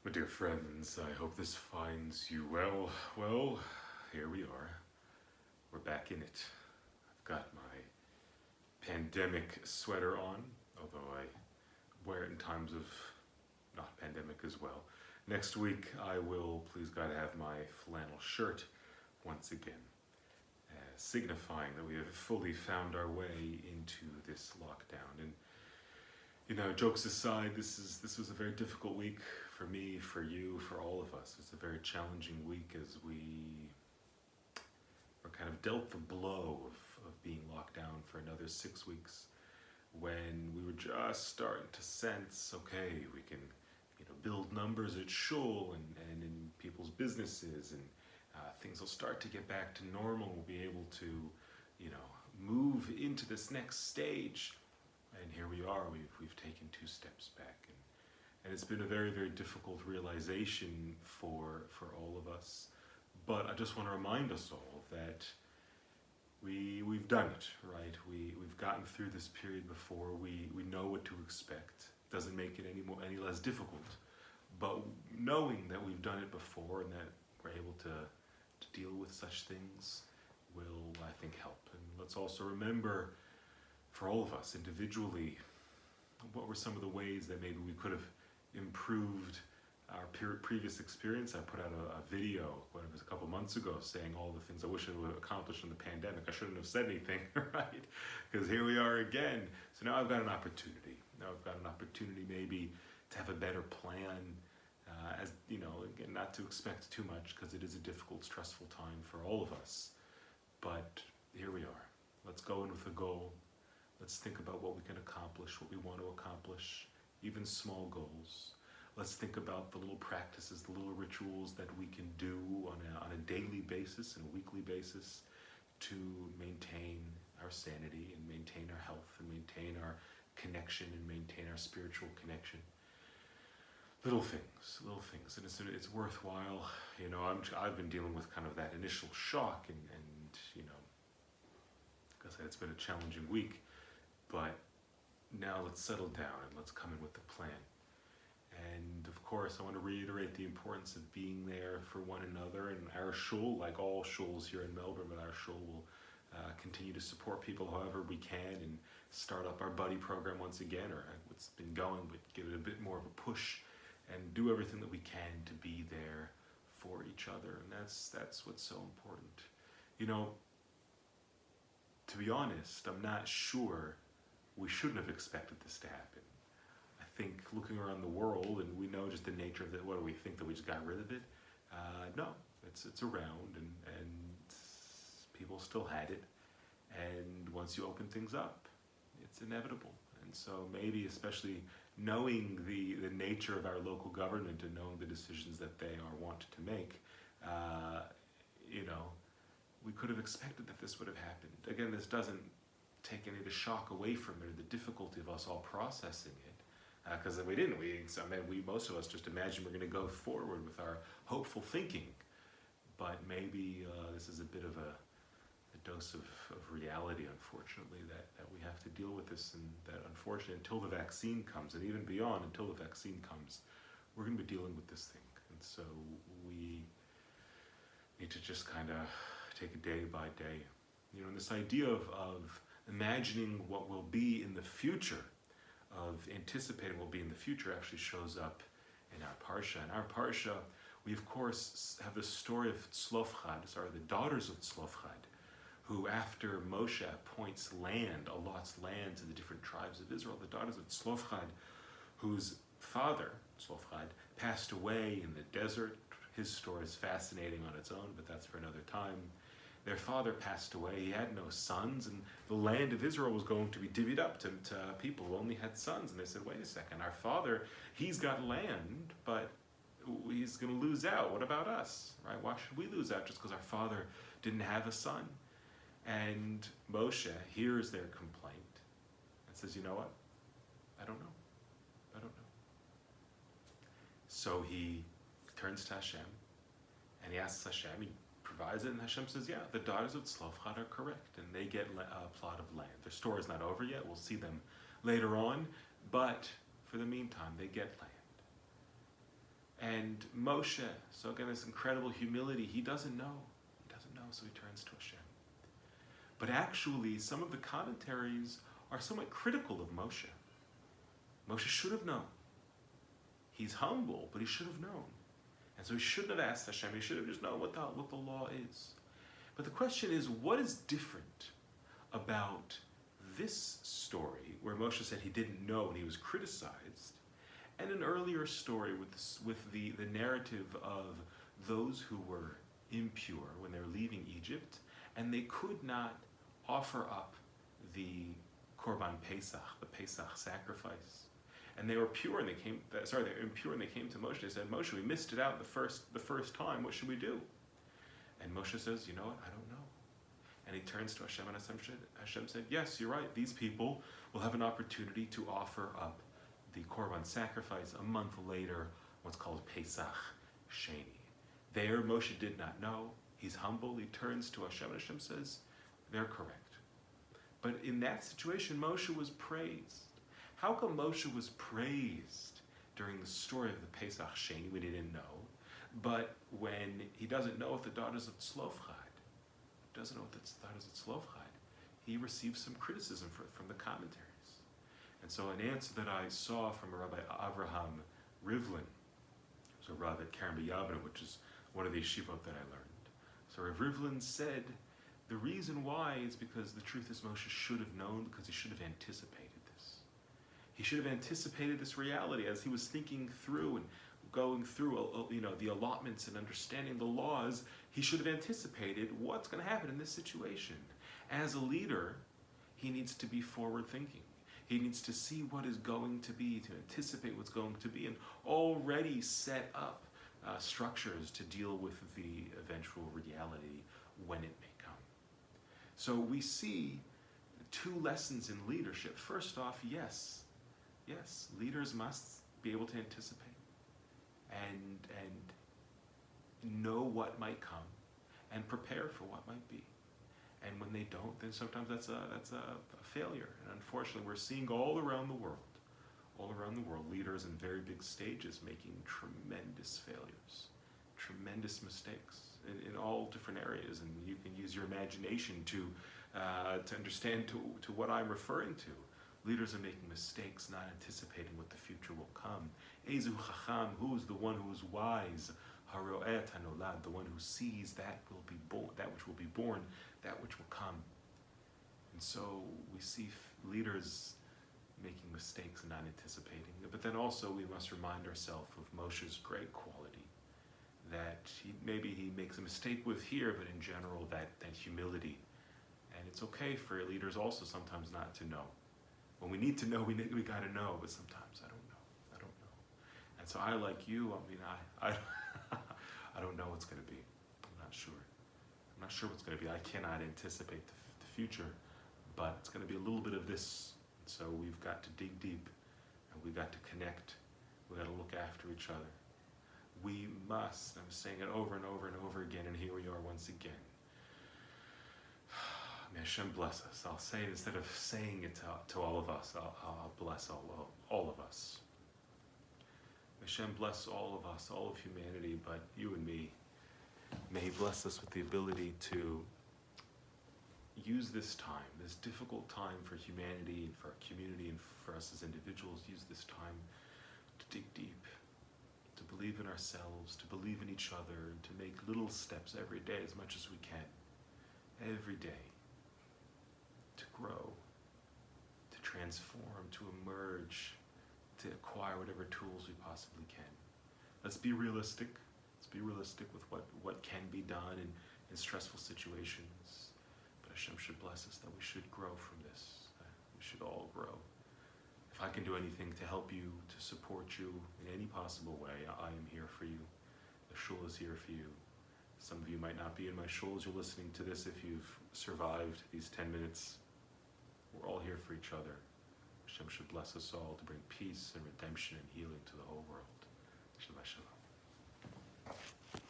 My dear friends, I hope this finds you well. Well, here we are. We're back in it. I've got my pandemic sweater on, although I wear it in times of not pandemic as well. Next week, I will, please God, have my flannel shirt once again, signifying that we have fully found our way into this lockdown. And jokes aside, this was a very difficult week for me, for you, for all of us. It's a very challenging week as we were kind of dealt the blow of being locked down for another 6 weeks, when we were just starting to sense, okay, we can build numbers at shul and in people's businesses, and things will start to get back to normal. We'll be able to move into this next stage. And here we are, we've taken 2 steps back. And it's been a very, very difficult realization for all of us. But I just want to remind us all that we've done it, right? We've gotten through this period before. We know what to expect. Doesn't make it any less difficult. But knowing that we've done it before and that we're able to deal with such things will, I think, help. And let's also remember, for all of us individually, what were some of the ways that maybe we could have improved our previous experience. I put out a video, whatever, a couple months ago, saying all the things I wish I would have accomplished in the pandemic. I shouldn't have said anything, right? Because here we are again. So now I've got an opportunity. Maybe to have a better plan, again, not to expect too much, because it is a difficult, stressful time for all of us. But here we are. Let's go in with a goal. Let's think about what we can accomplish, what we want to accomplish, even small goals. Let's think about the little practices, the little rituals that we can do on a daily basis and a weekly basis to maintain our sanity and maintain our health and maintain our connection and maintain our spiritual connection. Little things, and it's worthwhile. I've been dealing with kind of that initial shock, and like I said, it's been a challenging week. But now let's settle down and let's come in with the plan. And of course, I want to reiterate the importance of being there for one another. And our shul, like all shuls here in Melbourne, but our shul will continue to support people however we can and start up our buddy program once again, or it's been going, but give it a bit more of a push and do everything that we can to be there for each other. And that's what's so important. To be honest, I'm not sure we shouldn't have expected this to happen. I think looking around the world, and we know just the nature of it, what do we think, that we just got rid of it? No, it's around, and people still had it. And once you open things up, it's inevitable. And so maybe, especially knowing the nature of our local government and knowing the decisions that they are wanting to make, we could have expected that this would have happened. Again, this doesn't take any of the shock away from it, or the difficulty of us all processing it, because we didn't. Most of us just imagined we're going to go forward with our hopeful thinking, but maybe this is a bit of a dose of reality, unfortunately, that we have to deal with this, and that unfortunately, until the vaccine comes, and even beyond, until the vaccine comes, we're going to be dealing with this thing. And so we need to just kind of take it day by day. And this idea of imagining what will be in the future, of anticipating what will be in the future, actually shows up in our parsha. In our parsha, we of course have the story of the daughters of Tzlofchad, who, after Moshe appoints allots land to the different tribes of Israel, the daughters of Tzlofchad, whose father, Tzlofchad, passed away in the desert. His story is fascinating on its own, but that's for another time. Their father passed away, he had no sons, and the land of Israel was going to be divvied up to people who only had sons. And they said, wait a second, our father, he's got land, but he's going to lose out. What about us, right? Why should we lose out just because our father didn't have a son? And Moshe hears their complaint and says, you know what? I don't know. So he turns to Hashem, and he asks Hashem, he provides it, and Hashem says, yeah, the daughters of Tzlofchad are correct, and they get a plot of land. Their story is not over yet. We'll see them later on, but for the meantime, they get land. And Moshe, so again, this incredible humility, he doesn't know. He doesn't know, so he turns to Hashem. But actually, some of the commentaries are somewhat critical of Moshe. Moshe should have known. He's humble, but he should have known. And so he shouldn't have asked Hashem. He should have just known what the law is. But the question is, what is different about this story, where Moshe said he didn't know and he was criticized, and an earlier story with the narrative of those who were impure when they were leaving Egypt, and they could not offer up the Korban Pesach, the Pesach sacrifice. And they were pure and they came to Moshe. They said, Moshe, we missed it out the first time. What should we do? And Moshe says, you know what? I don't know. And he turns to Hashem, and Hashem said, yes, you're right. These people will have an opportunity to offer up the Korban sacrifice a month later, what's called Pesach Sheni. There, Moshe did not know. He's humble. He turns to Hashem, and Hashem says, they're correct. But in that situation, Moshe was praised. How come Moshe was praised during the story of the Pesach Sheni? We didn't know. But when he doesn't know if the daughters of Tzlofchad, he received some criticism from the commentaries. And so an answer that I saw from Rabbi Avraham Rivlin, who's a Rav at Kerem B'Yavneh, which is one of the yeshivot that I learned. So Rav Rivlin said, the reason why is because the truth is Moshe should have known, because he should have anticipated this. He should have anticipated this reality as he was thinking through and going through the allotments and understanding the laws. He should have anticipated what's going to happen in this situation. As a leader, he needs to be forward thinking. He needs to see what is going to be, to anticipate what's going to be, and already set up structures to deal with the eventual reality when it may come. So we see two lessons in leadership. First off, yes, leaders must be able to anticipate and know what might come and prepare for what might be. And when they don't, then sometimes that's a failure. And unfortunately, we're seeing all around the world, leaders in very big stages making tremendous failures, tremendous mistakes in all different areas. And you can use your imagination to understand to what I'm referring to. Leaders are making mistakes, not anticipating what the future will come. Ezu Chacham, who is the one who is wise? Haro'eh Hanolad, the one who sees that will be born, that which will be born, that which will come. And so we see leaders making mistakes and not anticipating. But then also we must remind ourselves of Moshe's great quality, that maybe he makes a mistake with here, but in general that humility. And it's okay for leaders also sometimes not to know. When we need to know, we got to know, but sometimes I don't know. And so I, like you, I don't know what's going to be. I'm not sure what's going to be. I cannot anticipate the future, but it's going to be a little bit of this. So we've got to dig deep, and we've got to connect. We've got to look after each other. We must, I'm saying it over and over and over again, and here we are once again. May Hashem bless us. I'll say it instead of saying it to all of us. I'll bless all of us. May Hashem bless all of us, all of humanity, but you and me. May He bless us with the ability to use this time, this difficult time for humanity and for our community and for us as individuals, use this time to dig deep, to believe in ourselves, to believe in each other, and to make little steps every day as much as we can. Every day. To grow, to transform, to emerge, to acquire whatever tools we possibly can. Let's be realistic. Let's be realistic with what can be done in stressful situations. But Hashem should bless us that we should grow from this. We should all grow. If I can do anything to help you, to support you in any possible way, I am here for you. The shul is here for you. Some of you might not be in my shul as you're listening to this if you've survived these 10 minutes. We're all here for each other. Hashem should bless us all to bring peace and redemption and healing to the whole world. Shabbat shalom.